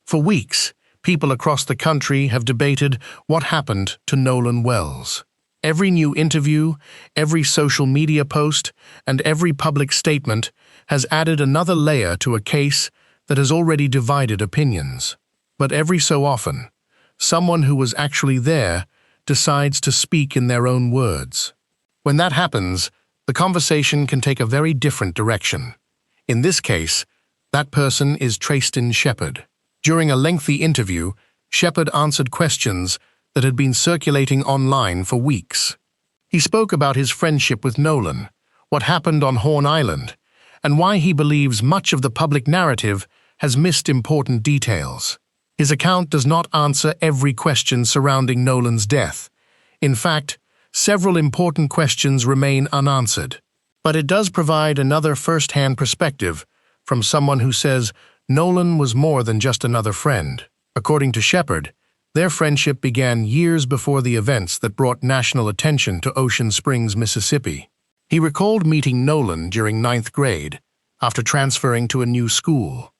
For weeks, people across the country have debated what happened to Nolan Wells. Every new interview, every social media post, and every public statement has added another layer to a case that has already divided opinions. But every so often, someone who was actually there decides to speak in their own words. When that happens, the conversation can take a very different direction. In this case, that person is Tracestin Shepherd. During a lengthy interview, Shepherd answered questions that had been circulating online for weeks. He spoke about his friendship with Nolan, what happened on Horn Island, and why he believes much of the public narrative has missed important details. His account does not answer every question surrounding Nolan's death. In fact, several important questions remain unanswered. But it does provide another first-hand perspective from someone who says Nolan was more than just another friend. According to Shepherd, their friendship began years before the events that brought national attention to Ocean Springs, Mississippi. He recalled meeting Nolan during 9th grade, after transferring to a new school.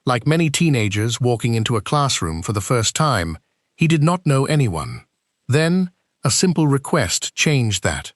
Like many teenagers walking into a classroom for the first time, he did not know anyone. Then, a simple request changed that.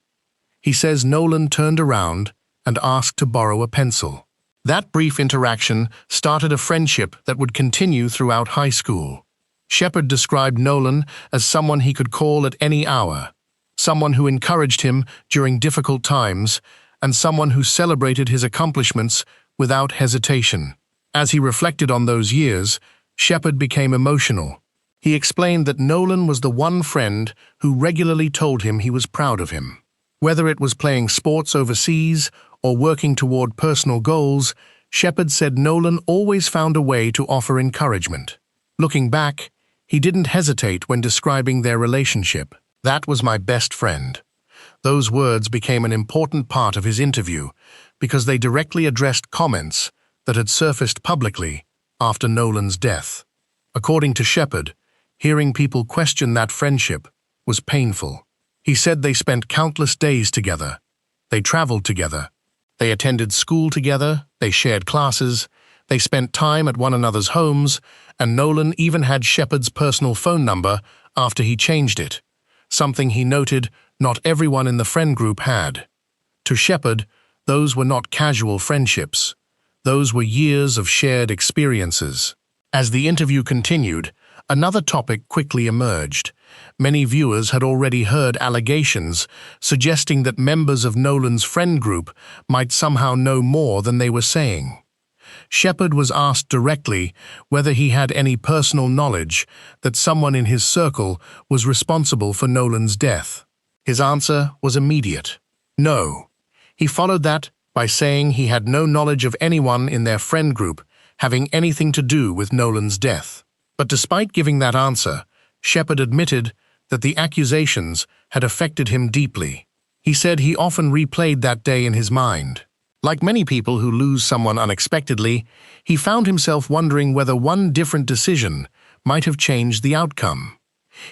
He says Nolan turned around and asked to borrow a pencil. That brief interaction started a friendship that would continue throughout high school. Shepherd described Nolan as someone he could call at any hour, someone who encouraged him during difficult times, and someone who celebrated his accomplishments without hesitation. As he reflected on those years, Shepherd became emotional. He explained that Nolan was the one friend who regularly told him he was proud of him. Whether it was playing sports overseas or working toward personal goals, Shepherd said Nolan always found a way to offer encouragement. Looking back, he didn't hesitate when describing their relationship. "That was my best friend." Those words became an important part of his interview because they directly addressed comments that had surfaced publicly after Nolan's death. According to Shepherd, hearing people question that friendship was painful. He said they spent countless days together. They traveled together. They attended school together. They shared classes. They spent time at one another's homes, and Nolan even had Shepherd's personal phone number after he changed it, something he noted not everyone in the friend group had. To Shepherd, those were not casual friendships. Those were years of shared experiences. As the interview continued, another topic quickly emerged. Many viewers had already heard allegations suggesting that members of Nolan's friend group might somehow know more than they were saying. Shepherd was asked directly whether he had any personal knowledge that someone in his circle was responsible for Nolan's death. His answer was immediate: no. He followed that by saying he had no knowledge of anyone in their friend group having anything to do with Nolan's death. But despite giving that answer, Shepherd admitted that the accusations had affected him deeply. He said he often replayed that day in his mind. Like many people who lose someone unexpectedly, he found himself wondering whether one different decision might have changed the outcome.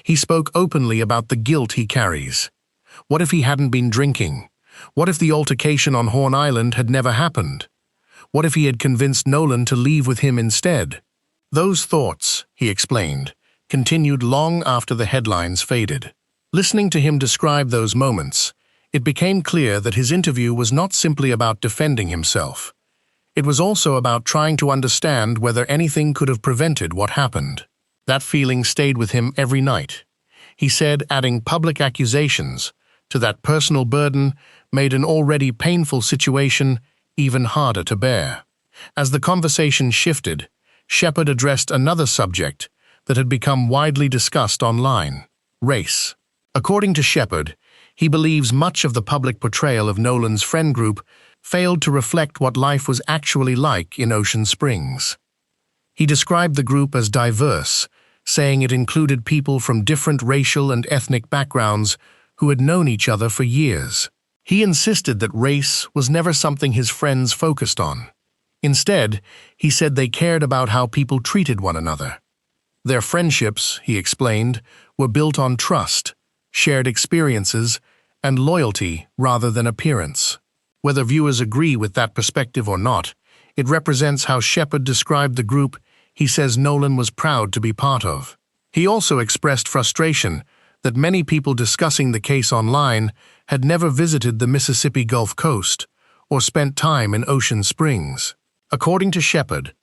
He spoke openly about the guilt he carries. What if he hadn't been drinking? What if the altercation on Horn Island had never happened? What if he had convinced Nolan to leave with him instead? Those thoughts, he explained, continued long after the headlines faded. Listening to him describe those moments, it became clear that his interview was not simply about defending himself. It was also about trying to understand whether anything could have prevented what happened. That feeling stayed with him every night. He said adding public accusations to that personal burden made an already painful situation even harder to bear. As the conversation shifted, Shepherd addressed another subject that had become widely discussed online: race. According to Shepherd, he believes much of the public portrayal of Nolan's friend group failed to reflect what life was actually like in Ocean Springs. He described the group as diverse, saying it included people from different racial and ethnic backgrounds who had known each other for years. He insisted that race was never something his friends focused on. Instead, he said they cared about how people treated one another. Their friendships, he explained, were built on trust, shared experiences, and loyalty rather than appearance. Whether viewers agree with that perspective or not, it represents how Shepherd described the group he says Nolan was proud to be part of. He also expressed frustration that many people discussing the case online had never visited the Mississippi Gulf Coast or spent time in Ocean Springs. According to Shepherd,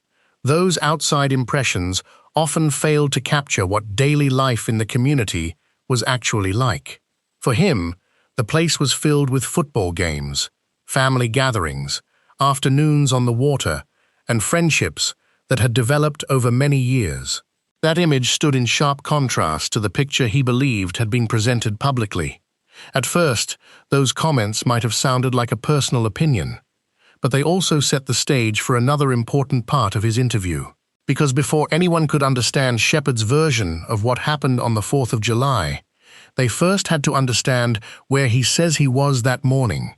those outside impressions often failed to capture what daily life in the community was actually like. For him, the place was filled with football games, family gatherings, afternoons on the water, and friendships that had developed over many years. That image stood in sharp contrast to the picture he believed had been presented publicly. At first, those comments might have sounded like a personal opinion, but they also set the stage for another important part of his interview. Because before anyone could understand Shepherd's version of what happened on the 4th of July, they first had to understand where he says he was that morning,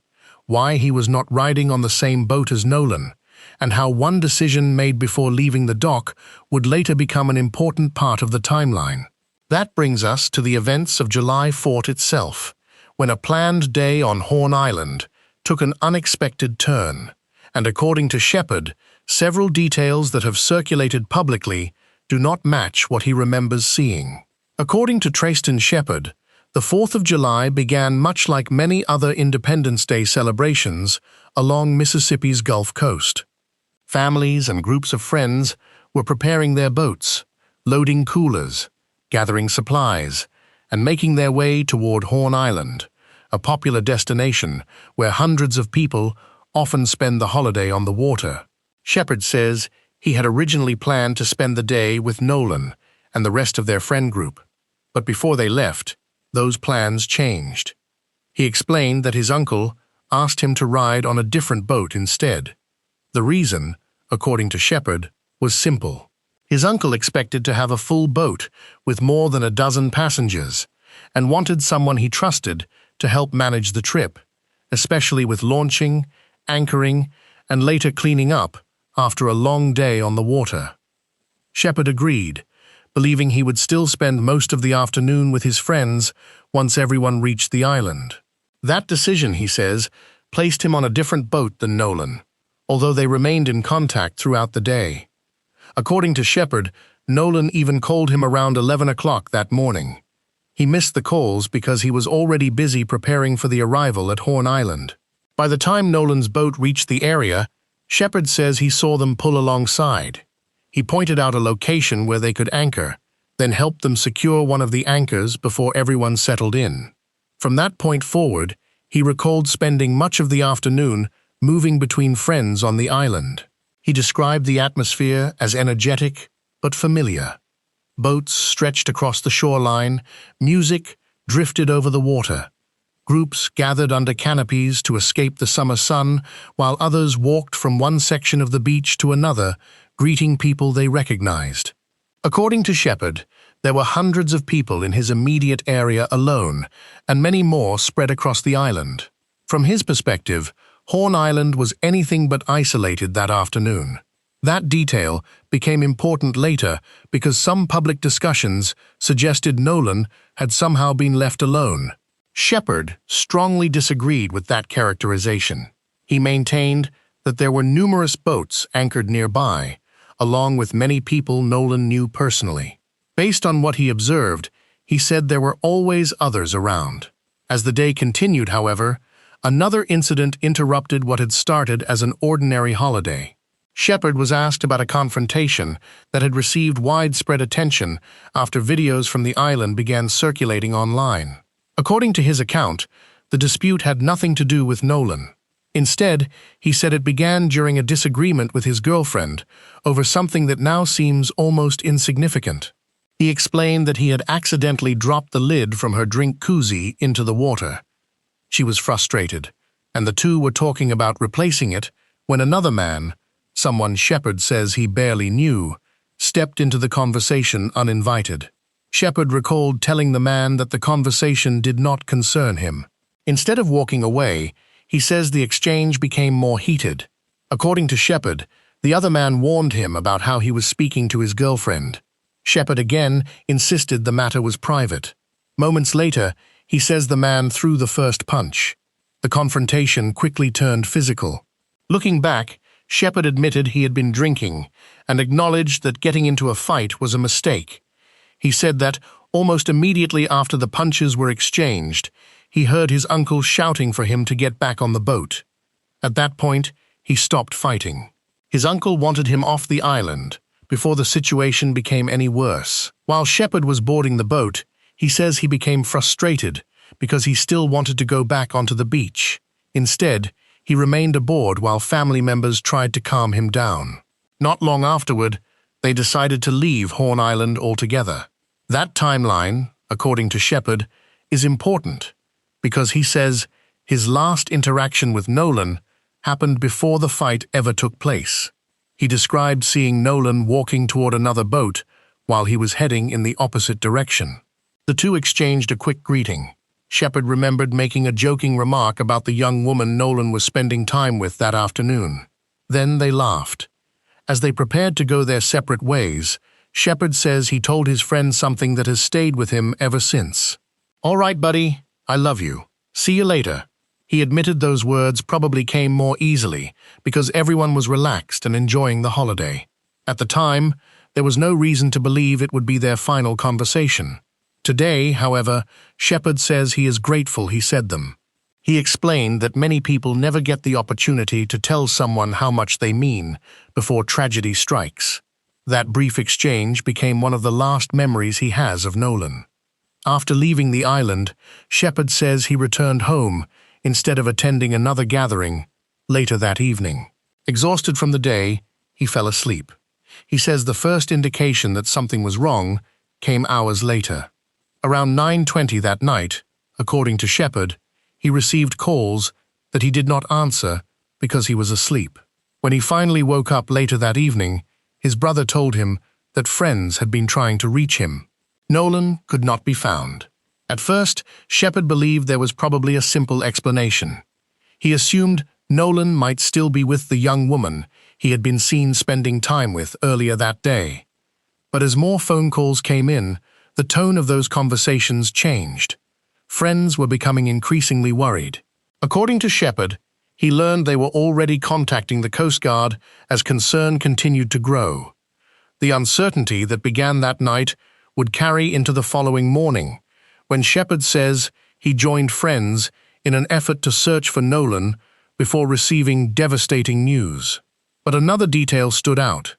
why he was not riding on the same boat as Nolan, and how one decision made before leaving the dock would later become an important part of the timeline. That brings us to the events of July 4th itself, when a planned day on Horn Island took an unexpected turn, and according to Shepherd, several details that have circulated publicly do not match what he remembers seeing. According to Tracestin Shepherd, the 4th of July began much like many other Independence Day celebrations along Mississippi's Gulf Coast. Families and groups of friends were preparing their boats, loading coolers, gathering supplies, and making their way toward Horn Island, a popular destination where hundreds of people often spend the holiday on the water. Shepherd says he had originally planned to spend the day with Nolan and the rest of their friend group, but before they left, those plans changed. He explained that his uncle asked him to ride on a different boat instead. The reason, according to Shepherd, was simple. His uncle expected to have a full boat with more than a dozen passengers and wanted someone he trusted to help manage the trip, especially with launching, anchoring, and later cleaning up after a long day on the water. Shepherd agreed, believing he would still spend most of the afternoon with his friends once everyone reached the island. That decision, he says, placed him on a different boat than Nolan, although they remained in contact throughout the day. According to Shepherd, Nolan even called him around 11 o'clock that morning. He missed the calls because he was already busy preparing for the arrival at Horn Island. By the time Nolan's boat reached the area, Shepherd says he saw them pull alongside. He pointed out a location where they could anchor, then helped them secure one of the anchors before everyone settled in. From that point forward, he recalled spending much of the afternoon moving between friends on the island. He described the atmosphere as energetic but familiar. Boats stretched across the shoreline, music drifted over the water. Groups gathered under canopies to escape the summer sun, while others walked from one section of the beach to another, greeting people they recognized. According to Shepherd, there were hundreds of people in his immediate area alone, and many more spread across the island. From his perspective, Horn Island was anything but isolated that afternoon. That detail became important later because some public discussions suggested Nolan had somehow been left alone. Shepherd strongly disagreed with that characterization. He maintained that there were numerous boats anchored nearby, along with many people Nolan knew personally. Based on what he observed, he said there were always others around. As the day continued, however, another incident interrupted what had started as an ordinary holiday. Shepherd was asked about a confrontation that had received widespread attention after videos from the island began circulating online. According to his account, the dispute had nothing to do with Nolan. Instead, he said it began during a disagreement with his girlfriend over something that now seems almost insignificant. He explained that he had accidentally dropped the lid from her drink koozie into the water. She was frustrated, and the two were talking about replacing it when another man, someone Shepherd says he barely knew, stepped into the conversation uninvited. Shepherd recalled telling the man that the conversation did not concern him. Instead of walking away, he says the exchange became more heated. According to Shepherd, the other man warned him about how he was speaking to his girlfriend. Shepherd again insisted the matter was private. Moments later, he says the man threw the first punch. The confrontation quickly turned physical. Looking back, Shepherd admitted he had been drinking and acknowledged that getting into a fight was a mistake. He said that, almost immediately after the punches were exchanged, he heard his uncle shouting for him to get back on the boat. At that point, he stopped fighting. His uncle wanted him off the island before the situation became any worse. While Shepherd was boarding the boat, he says he became frustrated because he still wanted to go back onto the beach. Instead, he remained aboard while family members tried to calm him down. Not long afterward, they decided to leave Horn Island altogether. That timeline, according to Shepherd, is important because he says his last interaction with Nolan happened before the fight ever took place. He described seeing Nolan walking toward another boat while he was heading in the opposite direction. The two exchanged a quick greeting. Shepherd remembered making a joking remark about the young woman Nolan was spending time with that afternoon. Then they laughed. As they prepared to go their separate ways, Shepherd says he told his friend something that has stayed with him ever since. "All right, buddy, I love you. See you later." He admitted those words probably came more easily because everyone was relaxed and enjoying the holiday. At the time, there was no reason to believe it would be their final conversation. Today, however, Shepherd says he is grateful he said them. He explained that many people never get the opportunity to tell someone how much they mean before tragedy strikes. That brief exchange became one of the last memories he has of Nolan. After leaving the island, Shepherd says he returned home instead of attending another gathering later that evening. Exhausted from the day, he fell asleep. He says the first indication that something was wrong came hours later. Around 9:20 that night, according to Shepherd, he received calls that he did not answer because he was asleep. When he finally woke up later that evening, his brother told him that friends had been trying to reach him. Nolan could not be found. At first, Shepherd believed there was probably a simple explanation. He assumed Nolan might still be with the young woman he had been seen spending time with earlier that day. But as more phone calls came in, the tone of those conversations changed. Friends were becoming increasingly worried. According to Shepherd, he learned they were already contacting the Coast Guard as concern continued to grow. The uncertainty that began that night would carry into the following morning, when Shepherd says he joined friends in an effort to search for Nolan before receiving devastating news. But another detail stood out.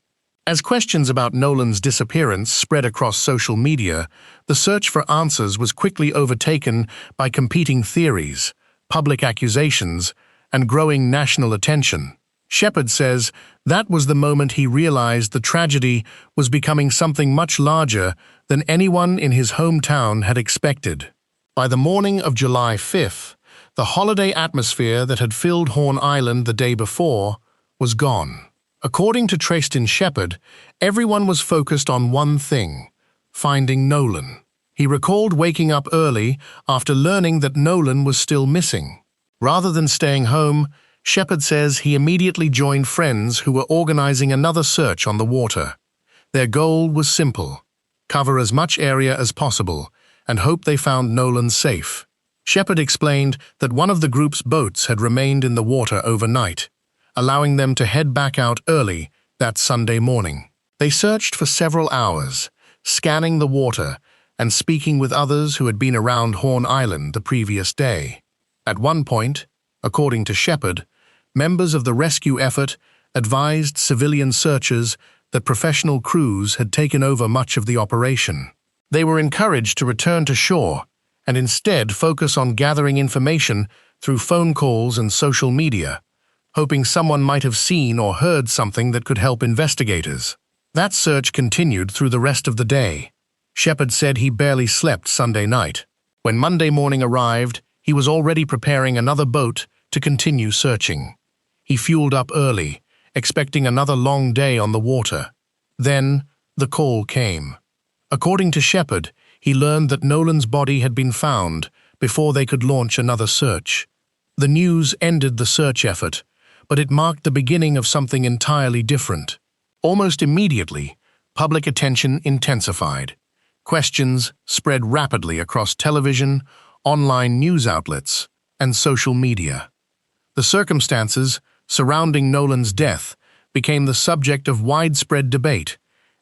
As questions about Nolan's disappearance spread across social media, the search for answers was quickly overtaken by competing theories, public accusations, and growing national attention. Shepherd says that was the moment he realized the tragedy was becoming something much larger than anyone in his hometown had expected. By the morning of July 5th, the holiday atmosphere that had filled Horn Island the day before was gone. According to Tracestin Shepherd, everyone was focused on one thing: finding Nolan. He recalled waking up early after learning that Nolan was still missing. Rather than staying home, Shepherd says he immediately joined friends who were organizing another search on the water. Their goal was simple: cover as much area as possible and hope they found Nolan safe. Shepherd explained that one of the group's boats had remained in the water overnight, allowing them to head back out early that Sunday morning. They searched for several hours, scanning the water and speaking with others who had been around Horn Island the previous day. At one point, according to Shepherd, members of the rescue effort advised civilian searchers that professional crews had taken over much of the operation. They were encouraged to return to shore and instead focus on gathering information through phone calls and social media, hoping someone might have seen or heard something that could help investigators. That search continued through the rest of the day. Shepherd said he barely slept Sunday night. When Monday morning arrived, he was already preparing another boat to continue searching. He fueled up early, expecting another long day on the water. Then, the call came. According to Shepherd, he learned that Nolan's body had been found before they could launch another search. The news ended the search effort, but it marked the beginning of something entirely different. Almost immediately, public attention intensified. Questions spread rapidly across television, online news outlets, and social media. The circumstances surrounding Nolan's death became the subject of widespread debate,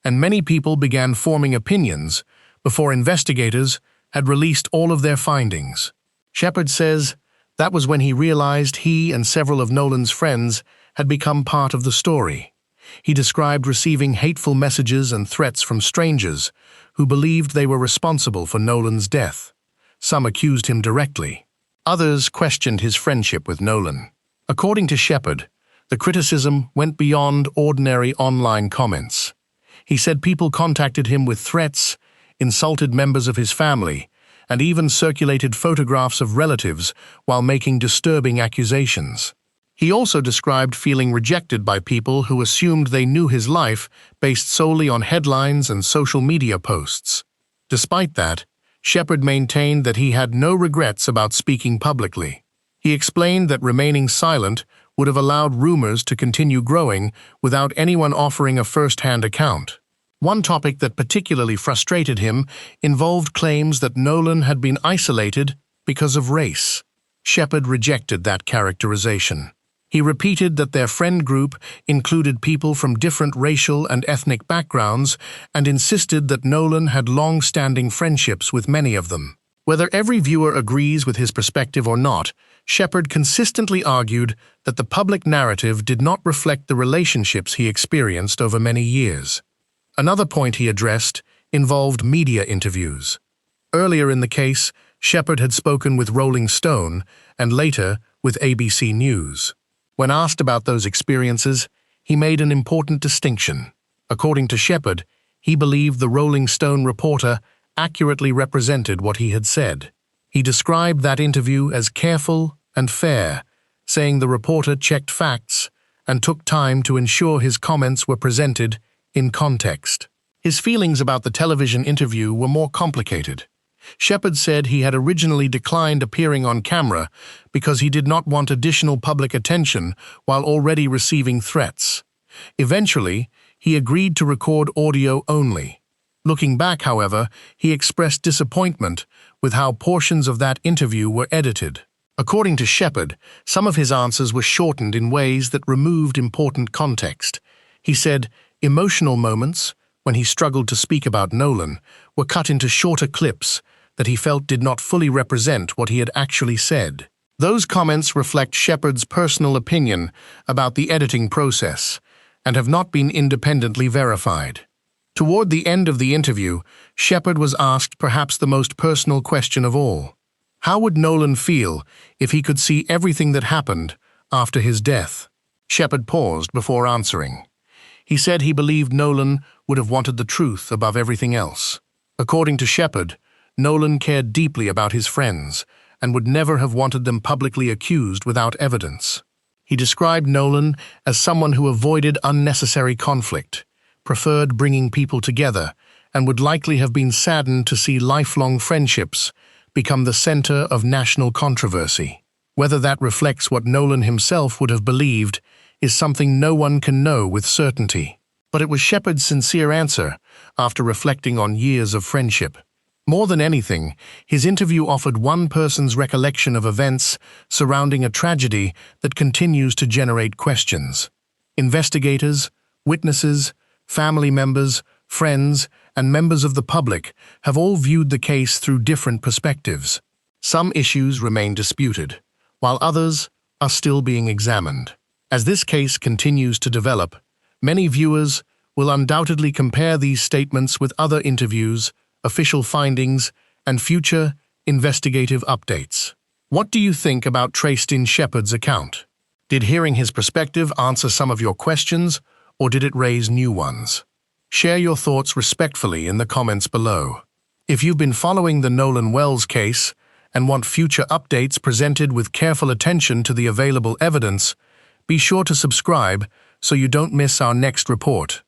and many people began forming opinions before investigators had released all of their findings. Shepherd says that was when he realized he and several of Nolan's friends had become part of the story. He described receiving hateful messages and threats from strangers who believed they were responsible for Nolan's death. Some accused him directly. Others questioned his friendship with Nolan. According to Shepherd, the criticism went beyond ordinary online comments. He said people contacted him with threats, insulted members of his family, and even circulated photographs of relatives while making disturbing accusations. He also described feeling rejected by people who assumed they knew his life based solely on headlines and social media posts. Despite that, Shepherd maintained that he had no regrets about speaking publicly. He explained that remaining silent would have allowed rumors to continue growing without anyone offering a first-hand account. One topic that particularly frustrated him involved claims that Nolan had been isolated because of race. Shepherd rejected that characterization. He repeated that their friend group included people from different racial and ethnic backgrounds and insisted that Nolan had long-standing friendships with many of them. Whether every viewer agrees with his perspective or not, Shepherd consistently argued that the public narrative did not reflect the relationships he experienced over many years. Another point he addressed involved media interviews. Earlier in the case, Shepherd had spoken with Rolling Stone and later with ABC News. When asked about those experiences, he made an important distinction. According to Shepherd, he believed the Rolling Stone reporter accurately represented what he had said. He described that interview as careful and fair, saying the reporter checked facts and took time to ensure his comments were presented in context. His feelings about the television interview were more complicated. Shepherd said he had originally declined appearing on camera because he did not want additional public attention while already receiving threats. Eventually, he agreed to record audio only. Looking back, however, he expressed disappointment with how portions of that interview were edited. According to Shepherd, some of his answers were shortened in ways that removed important context. He said emotional moments, when he struggled to speak about Nolan, were cut into shorter clips that he felt did not fully represent what he had actually said. Those comments reflect Shepherd's personal opinion about the editing process and have not been independently verified. Toward the end of the interview, Shepherd was asked perhaps the most personal question of all. How would Nolan feel if he could see everything that happened after his death? Shepherd paused before answering. He said he believed Nolan would have wanted the truth above everything else. According to Shepherd, Nolan cared deeply about his friends and would never have wanted them publicly accused without evidence. He described Nolan as someone who avoided unnecessary conflict, preferred bringing people together, and would likely have been saddened to see lifelong friendships become the center of national controversy. Whether that reflects what Nolan himself would have believed is something no one can know with certainty. But it was Shepherd's sincere answer after reflecting on years of friendship. More than anything, his interview offered one person's recollection of events surrounding a tragedy that continues to generate questions. Investigators, witnesses, family members, friends, and members of the public have all viewed the case through different perspectives. Some issues remain disputed, while others are still being examined. As this case continues to develop, many viewers will undoubtedly compare these statements with other interviews, official findings, and future investigative updates. What do you think about Tracestin Shepherd's account? Did hearing his perspective answer some of your questions, or did it raise new ones? Share your thoughts respectfully in the comments below. If you've been following the Nolan Wells case and want future updates presented with careful attention to the available evidence, be sure to subscribe so you don't miss our next report.